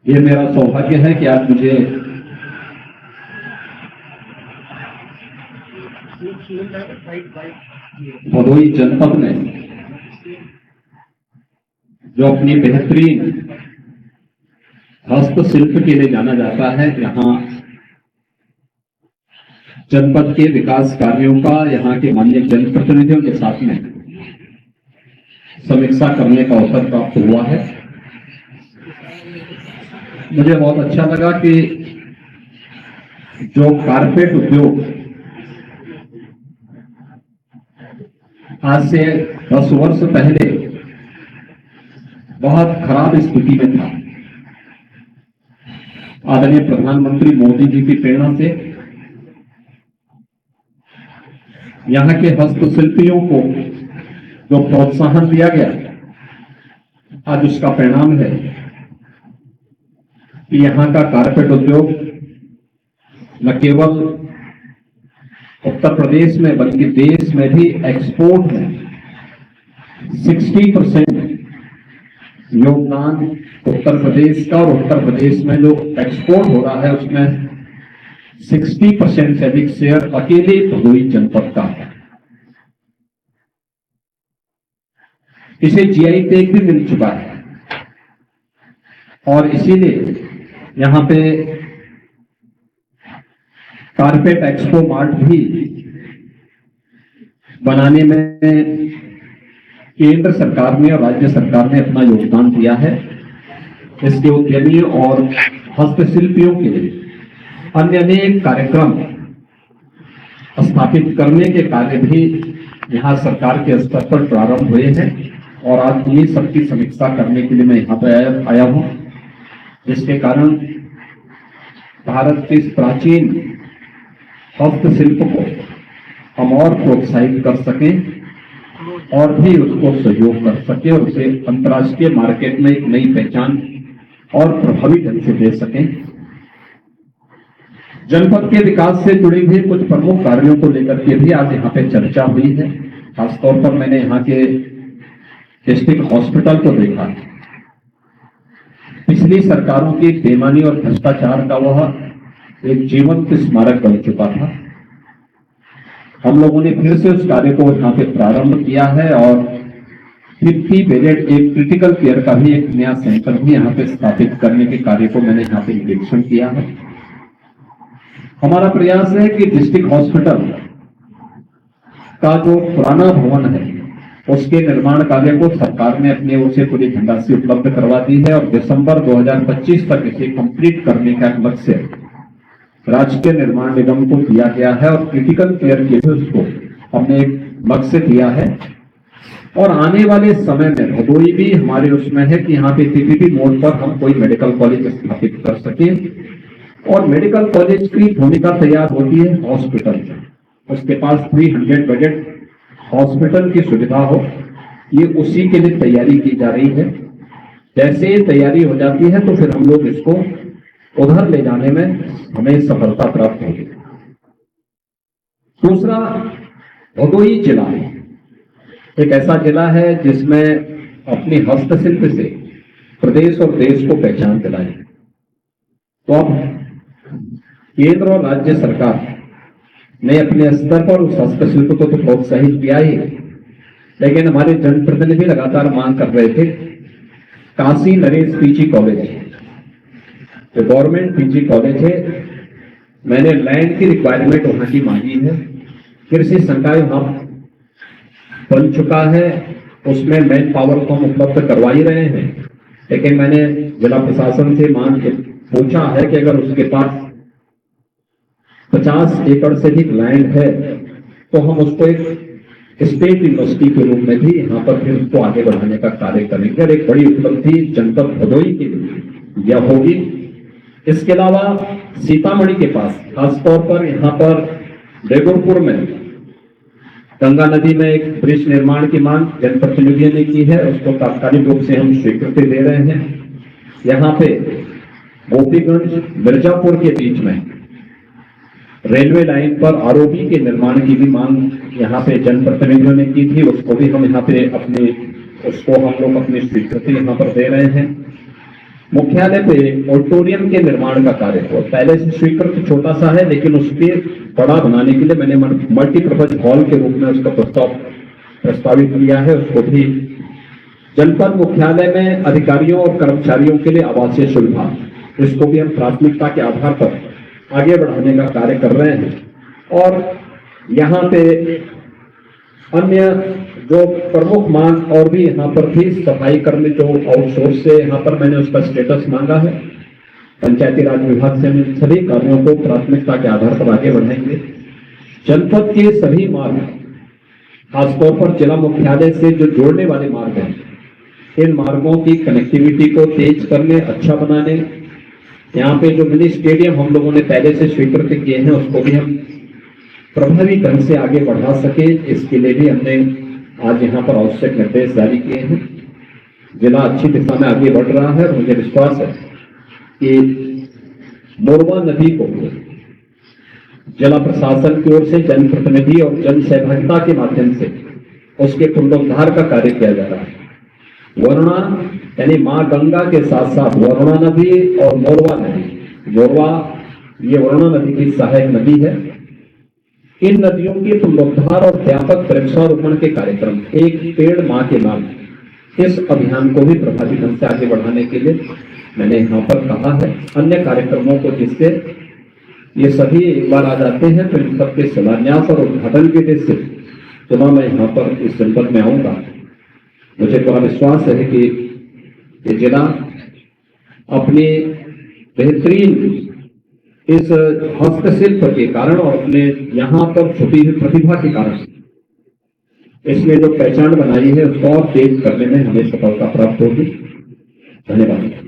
ये मेरा सौभाग्य है कि आज मुझे भदोही जनपद में जो अपनी बेहतरीन हस्तशिल्प के लिए जाना जाता है, यहाँ जनपद के विकास कार्यों का यहाँ के माननीय जनप्रतिनिधियों के साथ में समीक्षा करने का अवसर प्राप्त हुआ है। मुझे बहुत अच्छा लगा कि जो कारपेट उद्योग आज से 10 वर्ष पहले बहुत खराब स्थिति में था, आदरणीय प्रधानमंत्री मोदी जी की प्रेरणा से यहाँ के हस्तशिल्पियों को जो प्रोत्साहन दिया गया, आज उसका परिणाम है कि यहाँ का कारपेट उद्योग न केवल उत्तर प्रदेश में बल्कि देश में भी एक्सपोर्ट में 60% योगदान उत्तर प्रदेश का, और उत्तर प्रदेश में जो एक्सपोर्ट हो रहा है उसमें 60% से अधिक शेयर अकेले भदोही जनपद का है। इसे जीआई टैग भी मिल चुका है और इसीलिए यहाँ पे कारपेट एक्सपो मार्ट भी बनाने में केंद्र सरकार ने और राज्य सरकार ने अपना योगदान दिया है। इसके उद्यमियों और हस्तशिल्पियों के लिए अन्य अनेक कार्यक्रम स्थापित करने के कार्य भी यहाँ सरकार के स्तर पर प्रारंभ हुए हैं और आज ये सबकी समीक्षा करने के लिए मैं यहाँ पर आया हूँ, जिसके कारण भारत के इस प्राचीन हस्तशिल्प को हम और प्रोत्साहित कर सकें और भी उसको सहयोग कर सकें और उसे अंतर्राष्ट्रीय मार्केट में एक नई पहचान और प्रभावी ढंग से दे सकें। जनपद के विकास से जुड़े हुए कुछ प्रमुख कार्यों को लेकर के भी आज यहाँ पे चर्चा हुई है। खासतौर पर मैंने यहाँ के डिस्ट्रिक्ट हॉस्पिटल को देखा। पिछली सरकारों की बेईमानी और भ्रष्टाचार का वह एक जीवंत स्मारक बन चुका था। हम लोगों ने फिर से उस कार्य को यहाँ पे प्रारंभ किया है और 50 बेडेड एक क्रिटिकल केयर का भी एक नया सेंटर भी यहाँ पे स्थापित करने के कार्य को मैंने यहाँ पे निरीक्षण किया है। हमारा प्रयास है कि डिस्ट्रिक्ट हॉस्पिटल का जो पुराना भवन है उसके निर्माण कार्य को सरकार ने अपने ओर से पूरी धनराशि उपलब्ध करवा दी है और दिसंबर 2025 तक इसे कंप्लीट करने का लक्ष्य राष्ट्रीय निर्माण निगम को दिया गया है और क्रिटिकल केयर के लिए उसको हमने एक लक्ष्य दिया है। और आने वाले समय में भदोही भी हमारे उसमें है कि यहाँ पे पीपीपी मोड पर हम कोई मेडिकल कॉलेज स्थापित कर सके और मेडिकल कॉलेज की भूमिका तैयार होती है हॉस्पिटल, उसके पास 300 बेडेड हॉस्पिटल की सुविधा हो, ये उसी के लिए तैयारी की जा रही है। जैसे ये तैयारी हो जाती है तो फिर हम लोग इसको उधर ले जाने में हमें सफलता प्राप्त होगी। दूसरा, भदोही जिला एक ऐसा जिला है जिसमें अपनी हस्तशिल्प से प्रदेश और देश को पहचान दिलाई। तो अब केंद्र और राज्य सरकार ने अपने स्तर पर उस हस्तशिल्प को तो प्रोत्साहित किया ही, लेकिन हमारे जनप्रतिनिधि लगातार मांग कर रहे थे काशी नरेश पीजी कॉलेज, जो गवर्नमेंट पीजी कॉलेज है, मैंने लैंड की रिक्वायरमेंट वहां की मांगी है। कृषि संकाय वहां बन चुका है, उसमें मैन पावर को हम उपलब्ध करवा ही रहे हैं, लेकिन मैंने जिला प्रशासन से मांग के पूछा है कि अगर उसके पास 50 एकड़ से अधिक लैंड है तो हम उसको एक स्टेट यूनिवर्सिटी के रूप में भी यहाँ पर फिर उसको आगे बढ़ाने का कार्य करेंगे और एक बड़ी उपलब्धि जनपद भदोही के लिए यह होगी। इसके अलावा सीतामढ़ी के पास खासतौर पर यहाँ पर बेगुरपुर में गंगा नदी में एक ब्रिज निर्माण की मांग जनप्रतिनिधियों ने की है, उसको तात्कालिक रूप से हम स्वीकृति दे रहे हैं। यहाँ पे गोपीगंज मिर्जापुर के बीच में रेलवे लाइन पर आरओबी के निर्माण की भी मांग यहाँ पे जनप्रतिनिधियों ने की थी, उसको भी हम यहाँ पे उसको हम लोग अपनी स्वीकृति यहाँ पर दे रहे हैं। मुख्यालय पे ऑडिटोरियम के निर्माण का कार्य हुआ। पहले से स्वीकृत छोटा सा है, लेकिन उसके बड़ा बनाने के लिए मैंने मल्टीपर्पज हॉल के रूप में उसका प्रस्तावित किया है। उसको भी जनपद मुख्यालय में अधिकारियों और कर्मचारियों के लिए आवासीय सुविधा, इसको भी हम प्राथमिकता के आधार पर आगे बढ़ाने का कार्य कर रहे हैं। और यहाँ पे अन्य जो प्रमुख मांग और भी यहाँ पर थी, सफाई कर्मी जो आउटसोर्स से यहाँ पर मैंने उसका स्टेटस मांगा है। पंचायती राज विभाग से हम सभी कार्यों को प्राथमिकता के आधार पर आगे बढ़ाएंगे। जनपद के सभी मार्ग, खासतौर पर जिला मुख्यालय से जो जोड़ने वाले मार्ग हैं, इन मार्गों की कनेक्टिविटी को तेज करने, अच्छा बनाने, यहाँ पे जो मिनी स्टेडियम हम लोगों ने पहले से स्वीकृत किए हैं, उसको भी हम प्रभावी ढंग से आगे बढ़ा सके, इसके लिए भी हमने आज यहाँ पर आवश्यक निर्देश जारी किए हैं। जिला अच्छी दिशा में आगे बढ़ रहा है। मुझे विश्वास है कि मोरवा नदी को जिला प्रशासन की ओर से जनप्रतिनिधि और जन सहभागिता के माध्यम से उसके पुनरुद्धार का कार्य किया जा रहा है। वरुणा यानी मां गंगा के साथ साथ वरुणा नदी और मोरवा नदी, मोरवा ये वरुणा नदी की सहायक नदी है। इन नदियों के पुनरुद्धार और व्यापक वृक्षारोपण के कार्यक्रम, एक पेड़ मां के नाम, इस अभियान को भी प्रभावी ढंग से आगे बढ़ाने के लिए मैंने यहाँ पर कहा है। अन्य कार्यक्रमों को जिससे ये सभी एक बार आ जाते हैं, तो इन सबके शिलान्यास और उद्घाटन के लिए चुनाव मैं यहाँ पर इस जनपद में आऊंगा। मुझे पूरा विश्वास है कि ये जिला अपने बेहतरीन इस हस्तशिल्प के कारण और अपने यहाँ पर छुपी हुई प्रतिभा के कारण इसमें जो पहचान बनाई है, उसको और तेज करने में हमें सफलता प्राप्त होगी। धन्यवाद।